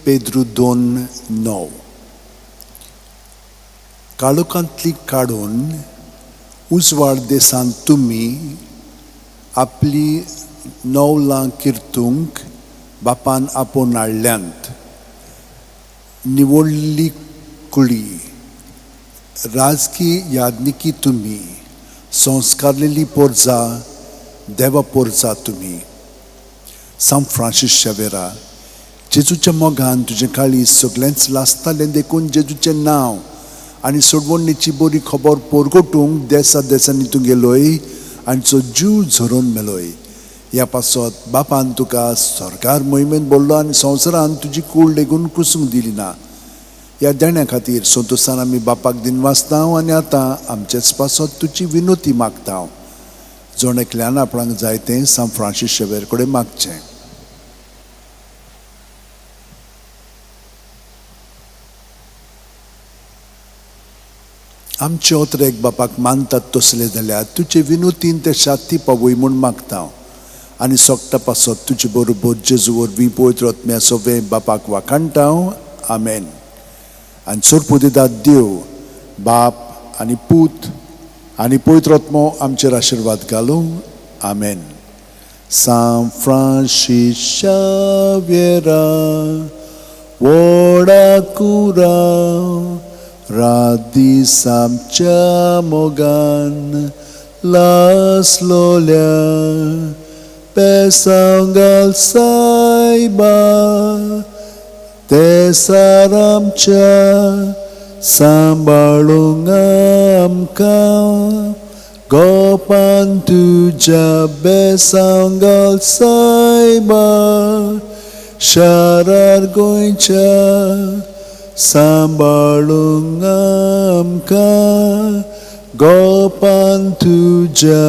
पेद्रू 2:9. काळोखांतली काडून उजवाड देसांत तुमी आपली नवलां किर्तूंक बापान आपोवन हाडल्यांत. निवडली कुळी राजकी यादनिकी तुमी, संस्कारलेली पोरजा देवा पोरजा तुमी. सांत फ्रांसीस शेवेरा, जेजूच्या मोगान तुजें काळीज सगळ्यांच लासतालें देखून जेजूचें नांव आनी सोडवणेची बरी खबर पोरगोटूंक देसा देसांनी तूं गेलोय आनी तुजो जीव झरोवन मेलोय. ह्या पासत बापान तुका सरकार मोहिमेंत बोल्लो आनी संवसारान तुजी कूड लेगून कुसूंक दिली ना. ह्या देण्या खातीर संतोशान आमी बापाक दिन वाचतांव आनी आतां आमचेच पासत तुजी विनोती मागतांव. जोण एकल्यान आपणाक जाय तें सांत फ्रांसीस शेवेर कडेन मागचें. आमचे ओतरेक बापाक मानतात तसले जाल्यार तुजे विनोतीन ते शांती पावय म्हूण मागतांव आनी सोगता पासत तुजे बरोबर जेजू वरवीं पवित्र आत्म्या सोवे बापाक वाखाणटाव. आमेन. आनी सोरपू दितात देव बाप आनी पूत आनी पवित्र आत्मो आमचेर आशिर्वाद घालूं. आमेन. सांत फ्रांसीस शावेरा वोडाकुरा रादीस आमच्या मोगान लासलोल्या पेसांव घाल सायबा तेसार आमच्या सांबाळूंक आमकां गोपान तुज्या बेसांव घाल सायबा शारार गोंयच्या सांबाळूंक आमकां गोपान तुज्या.